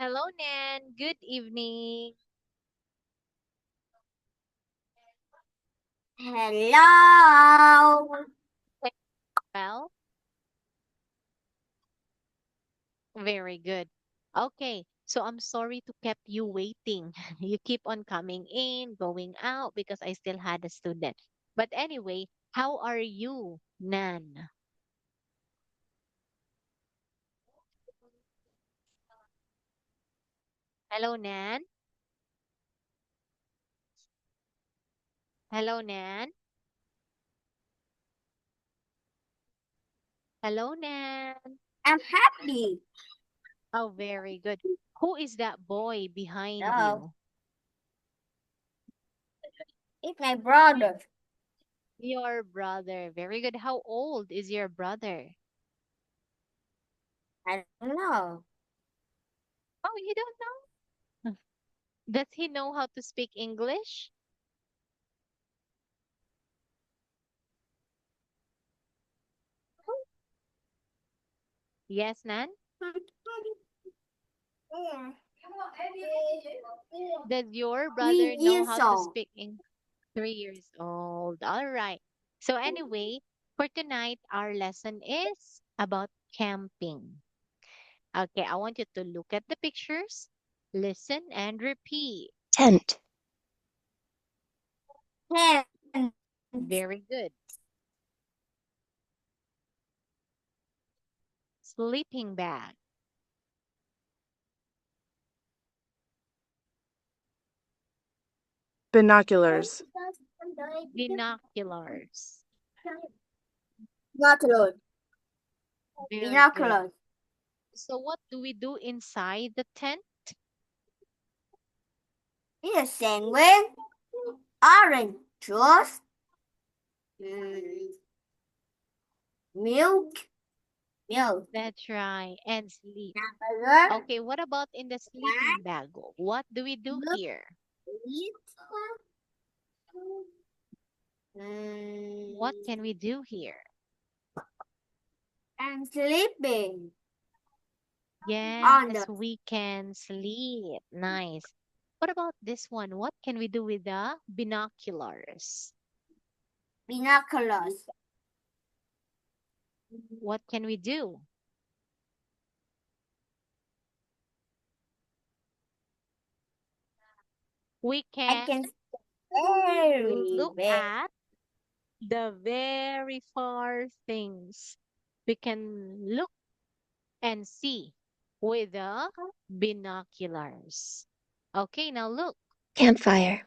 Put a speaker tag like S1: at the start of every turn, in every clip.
S1: Hello, Nan. Good evening.
S2: Hello.
S1: Well, very good. Okay, so I'm sorry to kept you waiting. You keep on coming in, going out because I still had a student. But anyway, how are you, Nan? Hello, Nan. Hello, Nan. Hello, Nan.
S2: I'm happy.
S1: Oh, very good. Who is that boy behind
S2: Hello.
S1: you?
S2: It's my brother.
S1: Your brother. Very good. How old is your brother?
S2: I don't know.
S1: Oh, you don't know? Does he know how to speak English? Yes, Nan? Does your
S2: Three
S1: brother know
S2: years
S1: how to
S2: old.
S1: speak in 3 years old? All right. So anyway, for tonight, our lesson is about camping. Okay, I want you to look at the pictures, listen, and repeat.
S3: Tent,
S2: Ten.
S1: Very good. Sleeping bag,
S3: binoculars,
S1: binoculars.
S2: Binoculars.
S1: Very good.
S2: Binoculars.
S1: So what do we do inside the tent?
S2: It's a sandwich. Orange juice. Mm, milk. Milk.
S1: That's right. And sleep.
S2: Another.
S1: Okay, what about in the sleeping
S2: Snack.
S1: bag? What do we do
S2: Milk.
S1: here?
S2: Eat.
S1: What
S2: Mm,
S1: can we do here?
S2: and sleeping
S1: Yes,
S2: on the
S1: we can sleep. Nice. What about this one? What can we do with the binoculars?
S2: binoculars.
S1: What can we do? We
S2: I
S1: can
S2: can very
S1: look
S2: big.
S1: at the very far things. We can look and see with the binoculars. Okay, now look.
S3: campfire,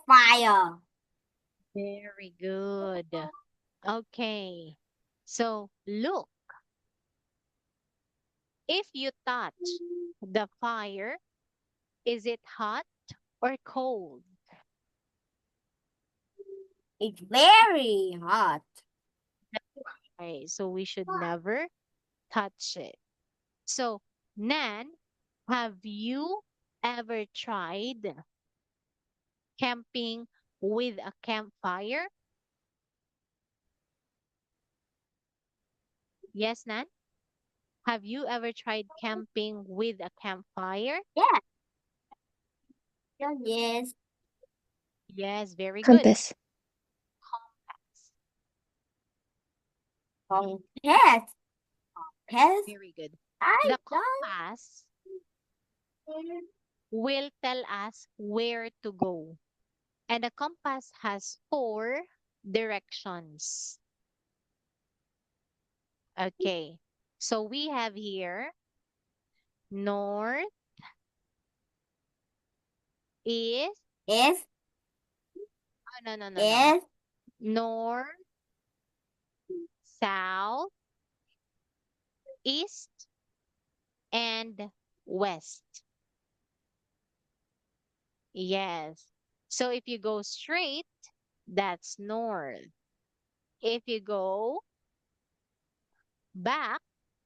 S2: Fire.
S1: Very good. Okay. So look, if you touch the fire, is it hot or cold?
S2: It's very hot.
S1: Okay, so we should never touch it. So, Nan, have you ever tried camping with a campfire? Yes, Nan? Have you ever tried camping with a campfire?
S2: Yeah. Yes.
S1: Yes, very good.
S3: compass,
S2: Compass. Compass.
S1: Very good.
S2: I
S1: The compass
S2: don't.
S1: will tell us where to go. And the compass has four directions. Okay. So we have here north, east.
S2: Yes.
S1: Oh, no, no, no, no.
S2: Yes.
S1: North, south, east, and west. Yes. So if you go straight, that's north. If you go back,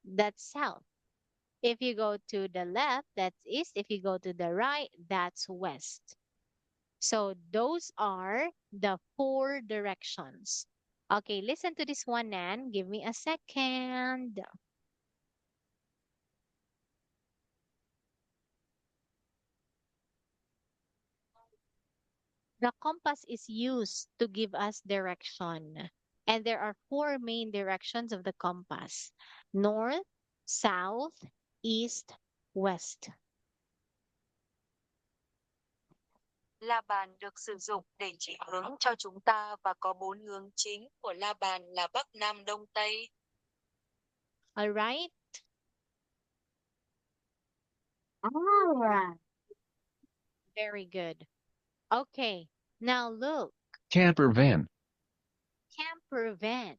S1: that's south. If you go to the left, that's east. If you go to the right, that's west. So those are the four directions. Okay, listen to this one, Nan. Give me a second. The compass is used to give us direction. And there are four main directions of the compass: north, south, east, west.
S4: La bàn được sử dụng để chỉ hướng cho chúng ta và có bốn hướng chính của la bàn là Bắc, Nam, Đông, Tây.
S1: All right?
S2: All right.
S1: Very good. Okay, now look.
S5: Camper van.
S1: Camper van.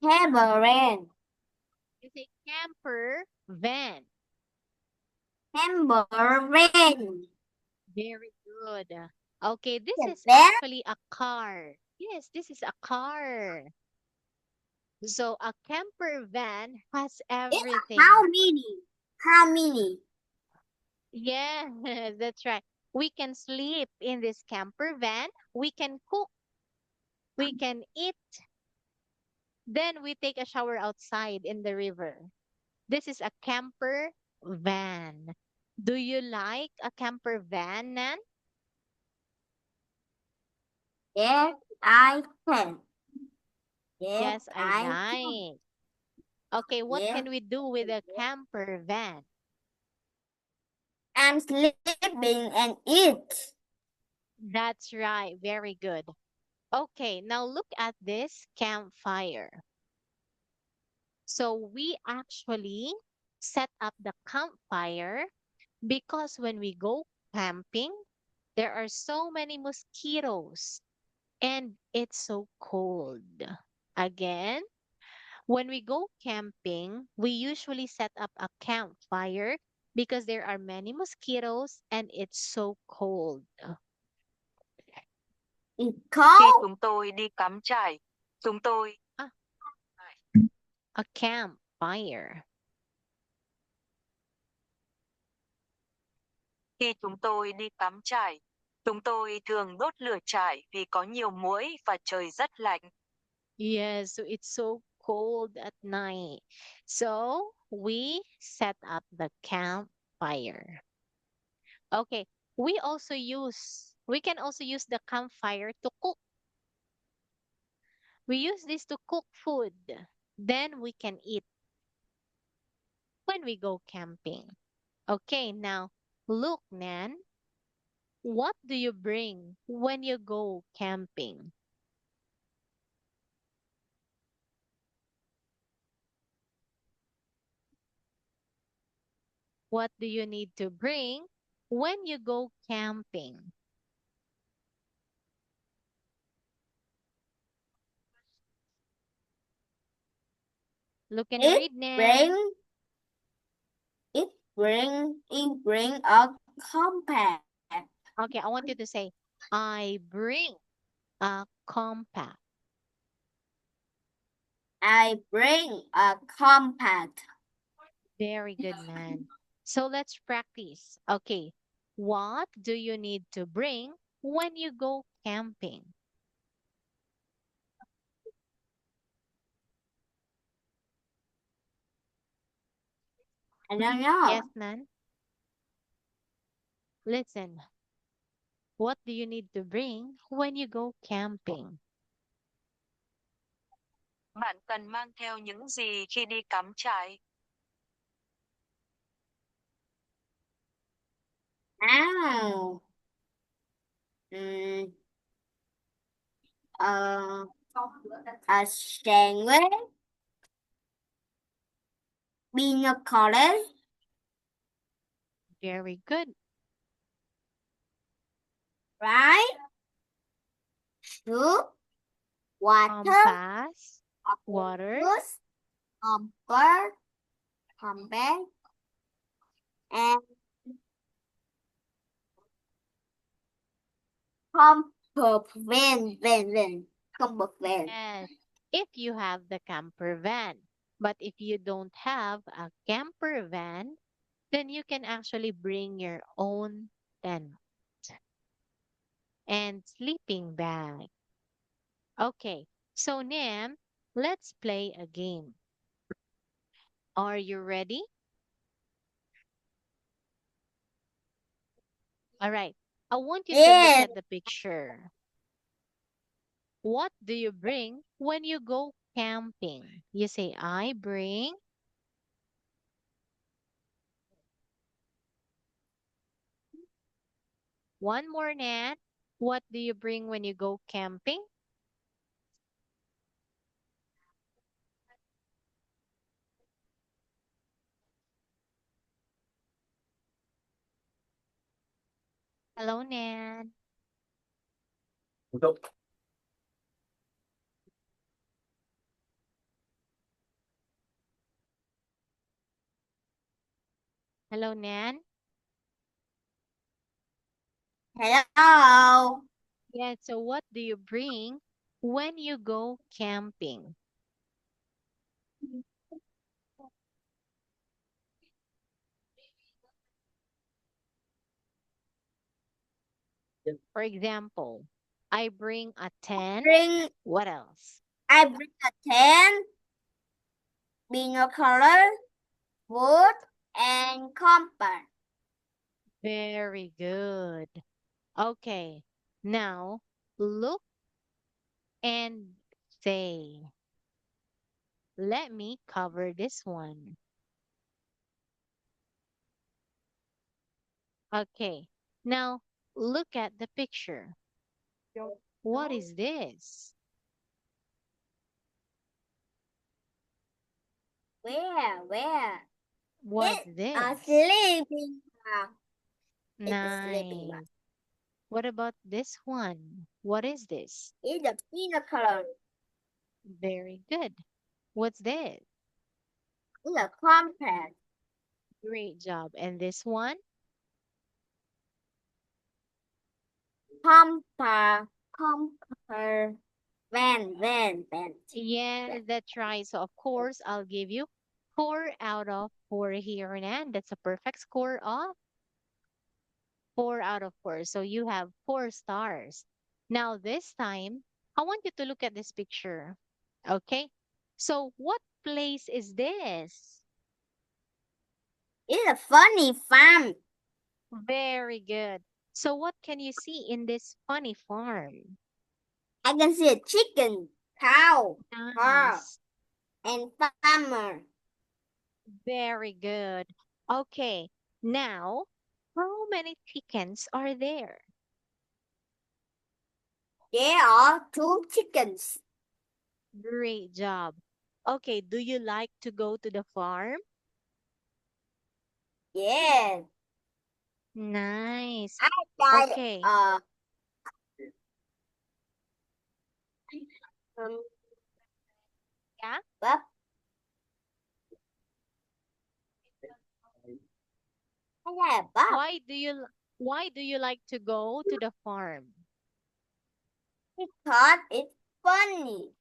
S2: Camper van.
S1: It's a camper van.
S2: Camper van.
S1: Very good. Okay, this
S2: The
S1: is
S2: van?
S1: actually a car. Yes, this is a car. So a camper van has everything.
S2: How many? How many?
S1: Yeah, that's right. We can sleep in this camper van. We can cook. We can eat. Then we take a shower outside in the river. This is a camper van. Do you like a camper van, Nan?
S2: Yes, I can.
S1: Yes, I
S2: I can.
S1: like. Okay, what
S2: Yes.
S1: can we do with a camper van?
S2: I'm sleeping and eat.
S1: That's right. Very good. Okay, now look at this campfire. So we actually set up the campfire because when we go camping, there are so many mosquitoes and it's so cold. Again, when we go camping, we usually set up a campfire because there are many mosquitoes and it's so cold.
S2: It's
S4: Khi
S2: cold.
S4: chúng tôi đi cắm trại, chúng tôi
S1: A campfire.
S4: Khi chúng tôi đi cắm trại, chúng tôi thường đốt lửa trại vì có nhiều muỗi và trời rất lạnh.
S1: Yes, so it's so cold at night. So we set up the campfire. Okay, we can also use the campfire to cook. We use this to cook food. Then we can eat when we go camping. Okay, now look, Nan, what do you bring when you go camping? What do you need to bring when you go camping? Look and
S2: It
S1: read, Nan.
S2: bring a compass.
S1: Okay, I want you to say, I bring a compact.
S2: I bring a compass.
S1: Very good, Nan. So let's practice. Okay, what do you need to bring when you go camping?
S2: I don't know.
S1: Yes, Nan? Listen, what do you need to bring when you go camping?
S4: Bạn cần mang theo những gì khi đi cắm trại?
S2: Oh. Mm, uh, a sandwich, binoculars,
S1: Very good.
S2: right? Soup, water,
S1: Compass, water,
S2: juice, bird, compass, and compass van. Compass van.
S1: yes, if you have the camper van. But if you don't have a camper van, then you can actually bring your own tent and sleeping bag. Okay, so Nam, let's play a game. Are you ready? All right. I want you to look
S2: Yes.
S1: at the picture. What do you bring when you go camping? You say, I bring. One more, Nat. What do you bring when you go camping? Hello, Nat. Hello, Nan.
S2: Hello.
S1: Yeah, so what do you bring when you go camping? For example, I bring a tent.
S2: Bring
S1: What else?
S2: I bring a tent, binocular, wood, and compass.
S1: Very good. Okay, now look and say, let me cover this one. Okay, now look at the picture. What is this?
S2: Where?
S1: What's
S2: It's a
S1: this?
S2: sleeping bag. It's a sleeping bag.
S1: Nice. What about this one? What is this?
S2: It's a binocular.
S1: Very good. What's this?
S2: It's a compass.
S1: Great job. And this one?
S2: Compass. Van.
S1: Yes, that's right. So, of course, I'll give you 4 out of 4 here, and that's a perfect score of 4 out of 4. So, you have 4 stars. Now, this time, I want you to look at this picture. Okay? So, what place is this?
S2: It's a funny farm.
S1: Very good. So, what can you see in this funny farm?
S2: I can see a chicken, cow, horse,
S1: Nice.
S2: and farmer.
S1: Very good. Okay. Now, how many chickens are there?
S2: There are 2 chickens.
S1: Great job. Okay. Do you like to go to the farm?
S2: Yes.
S1: Nice.
S2: I got
S1: Okay.
S2: um,
S1: Yeah.
S2: buff. I got a buff
S1: Why do you like to go to the farm?
S2: because it's funny.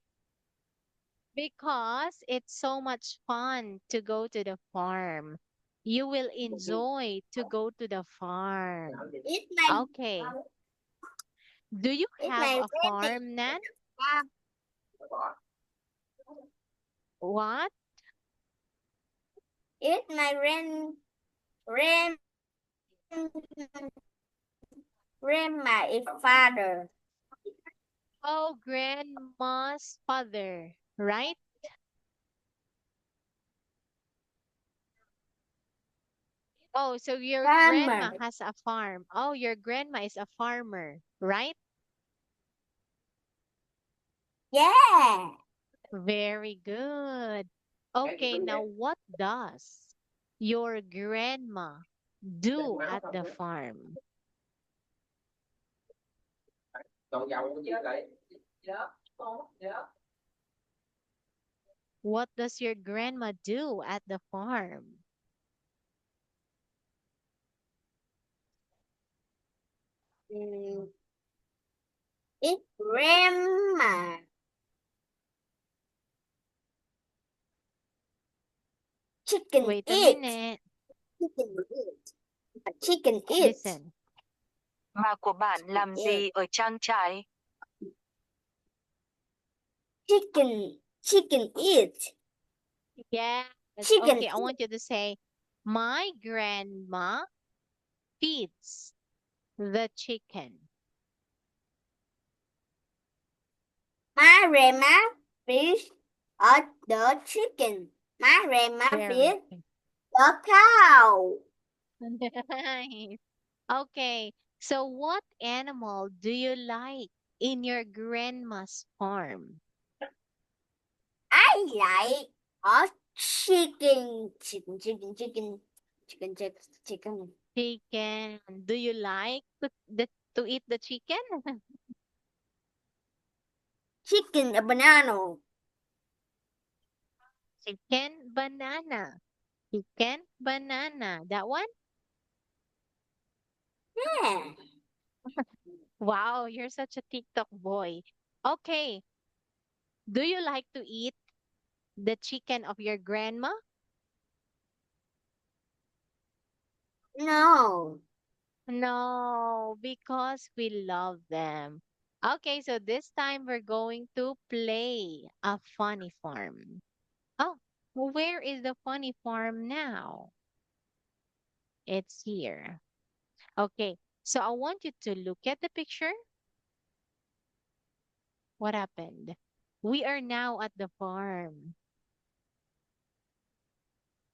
S1: Because it's so much fun to go to the farm. You will enjoy to go to the farm.
S2: It's my
S1: Okay. Do you
S2: it's
S1: have
S2: my
S1: a
S2: rabbit.
S1: farm, Nan? What?
S2: It's my grandma is father.
S1: Oh, grandma's father, right? Oh, so your grandma
S2: Farmer.
S1: has a farm. Oh, your grandma is a farmer, right?
S2: Yeah.
S1: Very good. Okay, now what does your grandma do at the farm? What does your grandma do at the farm?
S2: Mm, it's grandma. Chicken
S1: Wait a
S2: eat.
S1: minute.
S2: Chicken eat. A chicken eat.
S1: Listen.
S4: Mà của bạn làm gì ở trang trại?
S2: Chicken eat.
S1: Yes.
S2: Chicken
S1: Okay, I want you to say, my grandma feeds, the chicken?
S2: My grandma fish the chicken. My grandma
S1: Very
S2: fish
S1: good.
S2: the cow.
S1: Nice. Okay, so what animal do you like in your grandma's farm?
S2: I like a chicken. Chicken, chicken, chicken, chicken, chicken, chicken.
S1: Chicken. Do you like to eat the chicken?
S2: Chicken, a banana.
S1: Chicken, banana. Chicken, banana. That one?
S2: Yeah.
S1: Wow, you're such a TikTok boy. Okay, do you like to eat the chicken of your grandma?
S2: No.
S1: No, because we love them. Okay, so this time we're going to play a funny farm. Oh, where is the funny farm now? It's here. Okay, so I want you to look at the picture. What happened? We are now at the farm.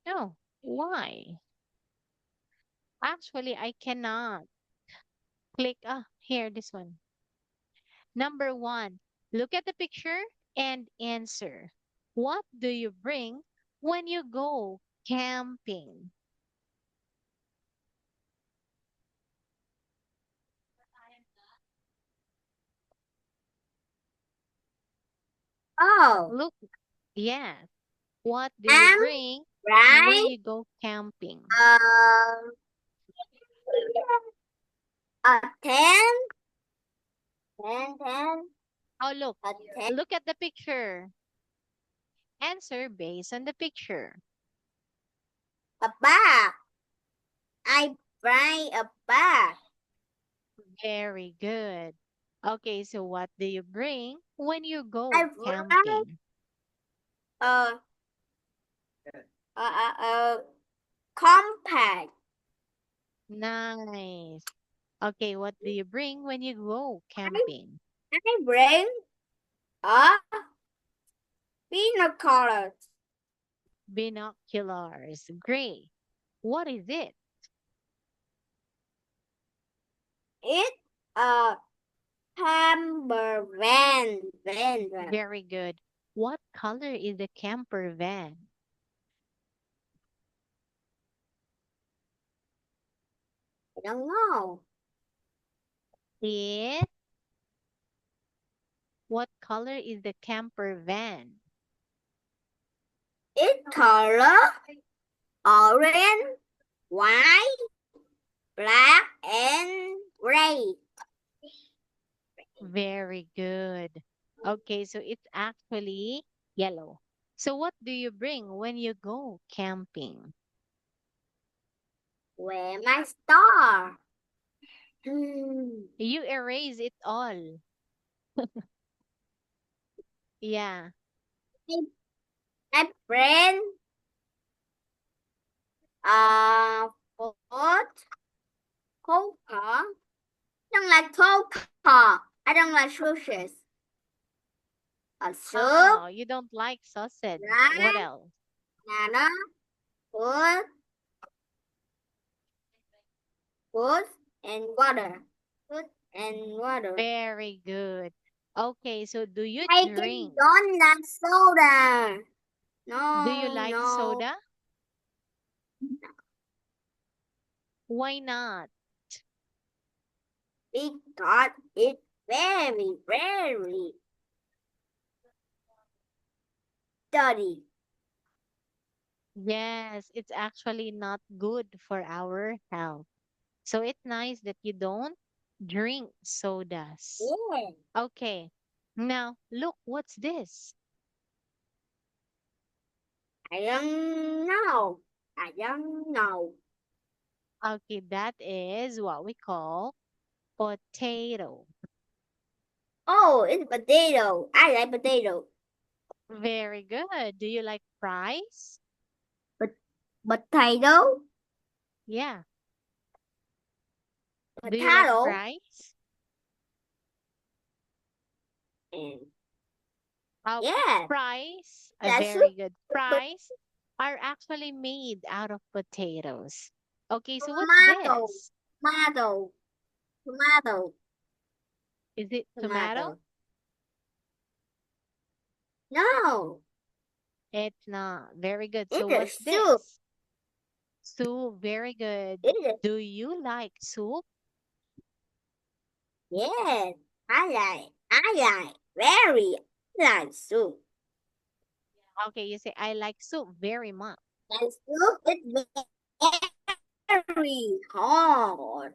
S1: No, why? Actually, I cannot click. Ah, here, this one. Number one, look at the picture and answer. What do you bring when you go camping?
S2: Oh.
S1: Look, yes. What do you
S2: I'm
S1: bring when
S2: right.
S1: you go camping?
S2: Um, a ten,
S1: Oh, look.
S2: a ten,
S1: Look at the picture. Answer based on the picture.
S2: a bag. I buy a bag.
S1: Very good. Okay, so what do you bring when you
S2: I
S1: go
S2: buy
S1: camping?
S2: a a compact.
S1: Nice. Okay, what do you bring when you go
S2: I,
S1: camping?
S2: I bring a binoculars.
S1: Binoculars. Great. What is it?
S2: It's a camper van.
S1: Very good. What color is the camper van?
S2: I don't know.
S1: It. What color is the camper van?
S2: It's color orange, white, black, and gray.
S1: Very good. Okay, so it's actually yellow. So what do you bring when you go camping?
S2: Where my star? Hmm.
S1: You erase it all. Yeah,
S2: My friend, food, coca. I don't like coca. I don't like sushi. A soup,
S1: oh, you don't like sausage. What
S2: rice,
S1: else?
S2: banana, food, food, and water. Food and water.
S1: Very good. Okay, so do you
S2: I can
S1: drink?
S2: don't like soda.
S1: Do you
S2: No,
S1: like
S2: no.
S1: soda? Why not?
S2: Because it's very, very dirty.
S1: Yes, it's actually not good for our health. So it's nice that you don't drink sodas.
S2: Yeah.
S1: Okay, now look, what's this?
S2: I don't know. I don't know.
S1: Okay, that is what we call potato.
S2: Oh, it's potato. I like potato.
S1: Very good. Do you like fries?
S2: But potato?
S1: Yeah. Do you like
S2: potato,
S1: fries?
S2: and
S1: Oh,
S2: yeah,
S1: fries,
S2: that's
S1: very good.
S2: super
S1: Fries are actually made out of potatoes. Okay, so what's
S2: tomato,
S1: this?
S2: tomato, tomato,
S1: Is it tomato?
S2: tomato. No,
S1: It's not. Very good. So
S2: it's a
S1: what's
S2: soup.
S1: this? Soup, very good.
S2: It's a,
S1: Do you like soup?
S2: yes, I like, very like soup.
S1: Okay, you say, I like soup very much.
S2: And soup is very hard.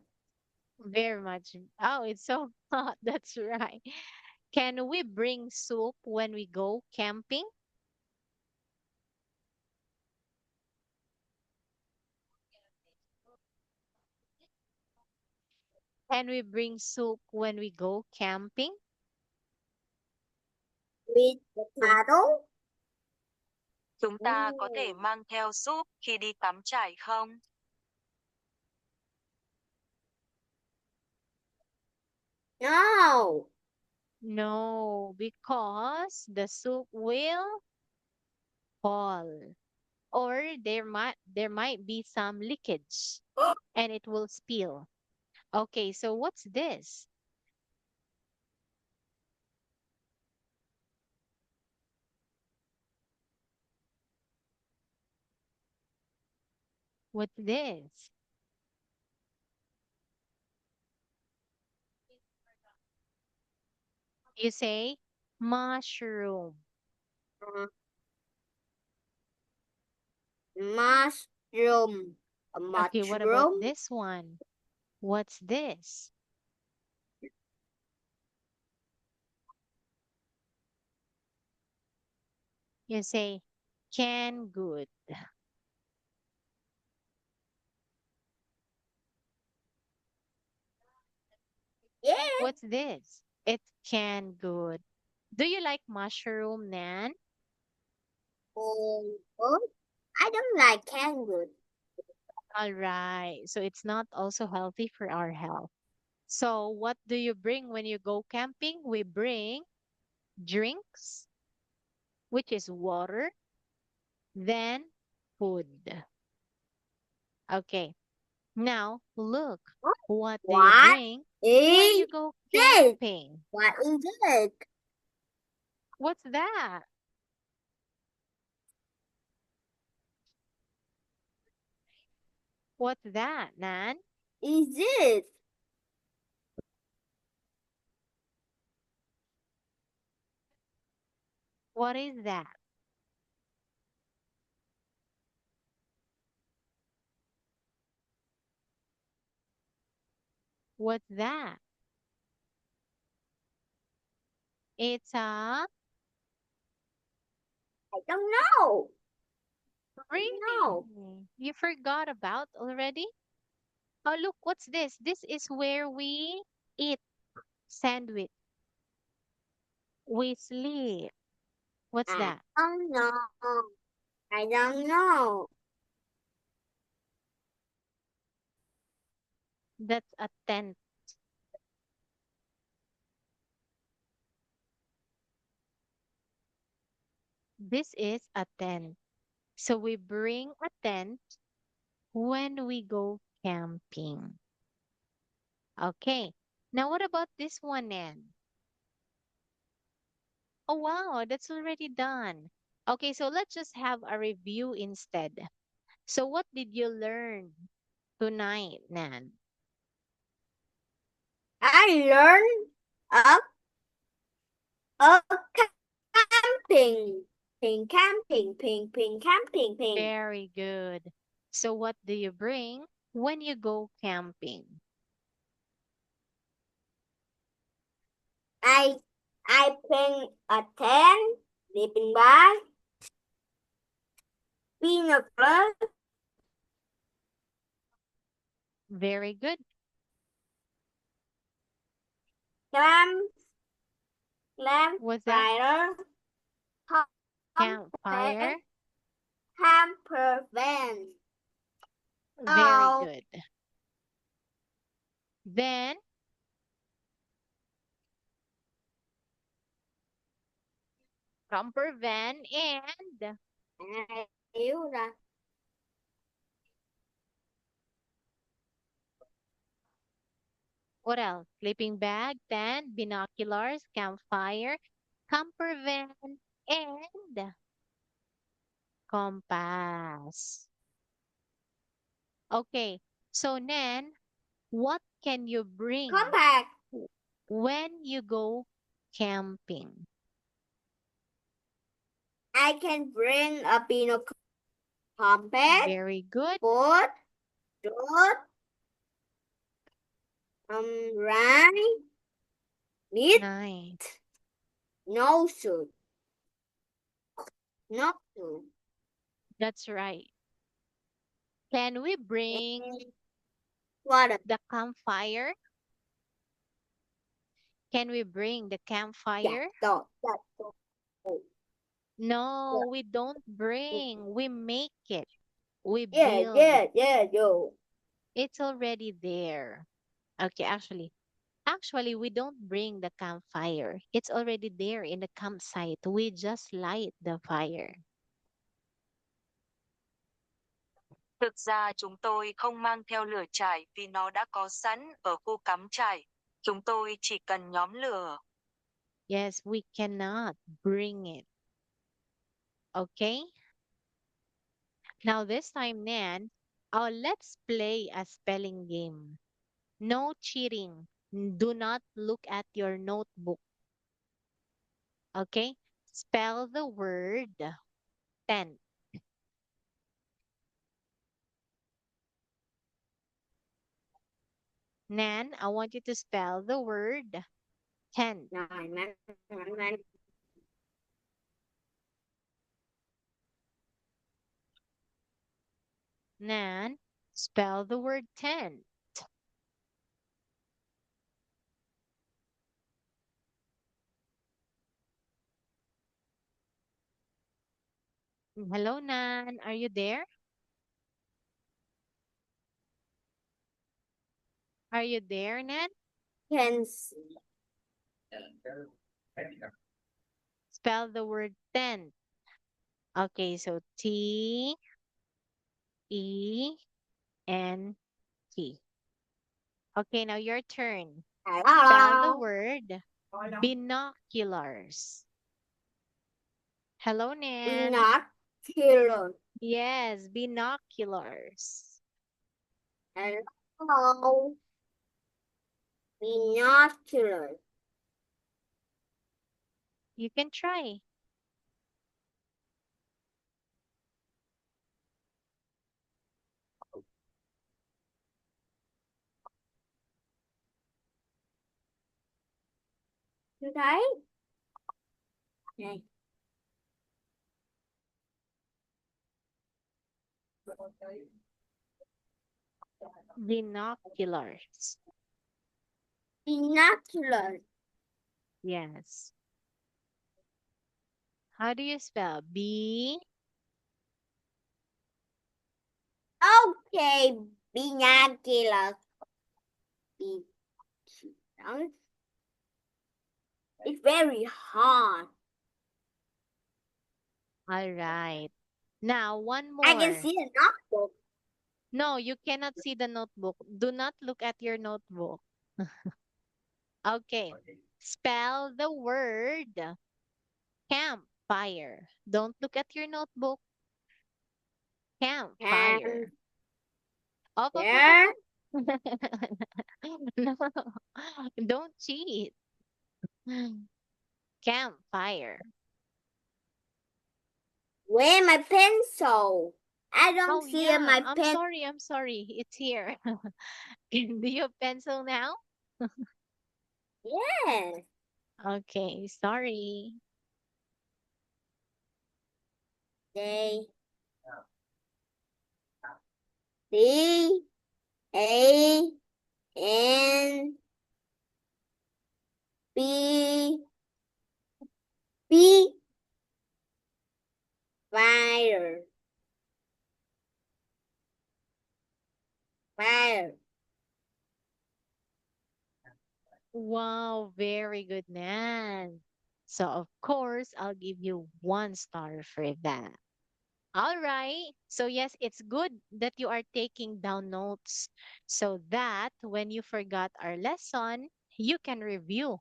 S1: Very much. Oh, it's so hot. That's right. Can we bring soup when we go camping? Can we bring soup when we go camping?
S2: With potato.
S4: Chúng ta có thể
S2: Ooh.
S4: mang theo súp khi đi cắm trại không?
S2: No,
S1: No, because the soup will fall. Or there might be some leakage and it will spill. Okay, so what's this? What's this? You say mushroom.
S2: uh, mushroom. A
S1: Okay, what about
S2: mushroom.
S1: this one? What's this? You say canned good.
S2: Yeah.
S1: What's this? It's canned good. Do you like mushroom, Nan?
S2: Oh, I don't like canned good.
S1: All right. So it's not also healthy for our health. So what do you bring when you go camping? We bring drinks, which is water, then food. Okay. Now look, what do you
S2: What
S1: bring when
S2: is
S1: you go
S2: this?
S1: camping?
S2: What is it?
S1: What's that? What's that, Nan?
S2: Is it?
S1: What is that? What's that? It's a
S2: I don't know.
S1: really.
S2: No.
S1: You forgot about already? Oh, look, what's this? This is where we eat sandwich. We sleep. What's
S2: I
S1: that?
S2: don't know. I don't know.
S1: That's a tent. This is a tent. So we bring a tent when we go camping. Okay. Now what about this one, Nan? Oh, wow, that's already done. Okay, so let's just have a review instead. So what did you learn tonight, Nan?
S2: I learned a camping. Ping camping. Ping ping camping. Ping.
S1: Very good. So what do you bring when you go camping?
S2: I I bring a tent, sleeping bag, peanut butter,
S1: Very good.
S2: lamp, lamp,
S1: What's that?
S2: fire,
S1: Campfire.
S2: hamper, hamper van.
S1: Very
S2: Oh,
S1: good. Then, camper van and
S2: Hiểu ra.
S1: what else? Sleeping bag, tent, binoculars, campfire, camper van, and compass. Okay, so Nan, what can you bring
S2: Compact.
S1: when you go camping?
S2: I can bring a binocular, compass,
S1: Very good.
S2: boat, dot, right, need,
S1: Nice.
S2: no suit, no suit.
S1: That's right. Can we bring
S2: And what a,
S1: the campfire? Can we bring the
S2: yeah,
S1: campfire?
S2: dot.
S1: No, we don't bring. We make it. We
S2: Yeah,
S1: build
S2: yeah,
S1: it.
S2: yeah, yo.
S1: It's already there. Okay, actually, we don't bring the campfire. It's already there in the campsite. We just light the fire.
S4: Thực ra chúng tôi không mang theo lửa trại vì nó đã có sẵn ở khu cắm trại. Chúng tôi chỉ cần nhóm lửa.
S1: Yes, we cannot bring it. Okay? Now this time, Nan, let's play a spelling game. No cheating. Do not look at your notebook. Okay? Spell the word tent. Nan, I want you to spell the word tent.
S2: Rồi, mang.
S1: Nan, spell the word tent. Hello, Nan. Are you there? Are you there, Nan?
S2: Can see.
S1: Spell the word tent. Okay, so T E N T. Okay, now your turn. Spell the word binoculars. Hello, Nan.
S2: Binocular.
S1: Yes, binoculars.
S2: Hello. Binocular.
S1: You can try.
S2: Như thấy. Này.
S1: Binoculars.
S2: Binocular.
S1: Yes. How do you spell? B
S2: Okay, binocular. It's very hard.
S1: All right. Now, one
S2: I can
S1: more.
S2: see a notebook.
S1: No, you cannot see the notebook. Do not look at your notebook. Okay. Spell the word campfire. Don't look at your notebook. Campfire. Up, up, up,
S2: There.
S1: up. No, don't cheat. Campfire.
S2: Where my pencil? I don't
S1: Oh,
S2: see
S1: yeah.
S2: my
S1: I'm
S2: pen.
S1: sorry. I'm sorry. It's here. Do you have pencil now?
S2: Yes.
S1: Okay. Sorry.
S2: D D A N B B fire. Fire.
S1: Wow, very good, Nan. So, of course, I'll give you 1 star for that. All right. So, yes, it's good that you are taking down notes so that when you forgot our lesson, you can review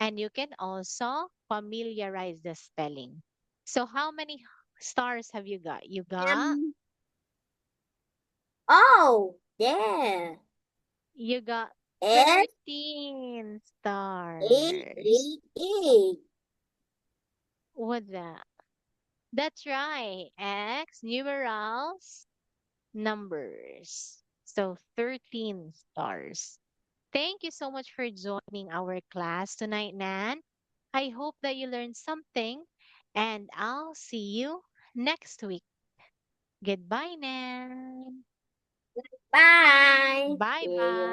S1: and you can also familiarize the spelling. So, how many stars have you got? You got
S2: Um, oh, yeah.
S1: you got
S2: S
S1: 13
S2: eight
S1: stars.
S2: eight eight.
S1: What's that? That's right. X, numerals, numbers. So 13 stars. Thank you so much for joining our class tonight, Nan. I hope that you learned something, and I'll see you next week. Goodbye, Nan.
S2: Bye.
S1: Bye
S2: See you.
S1: bye.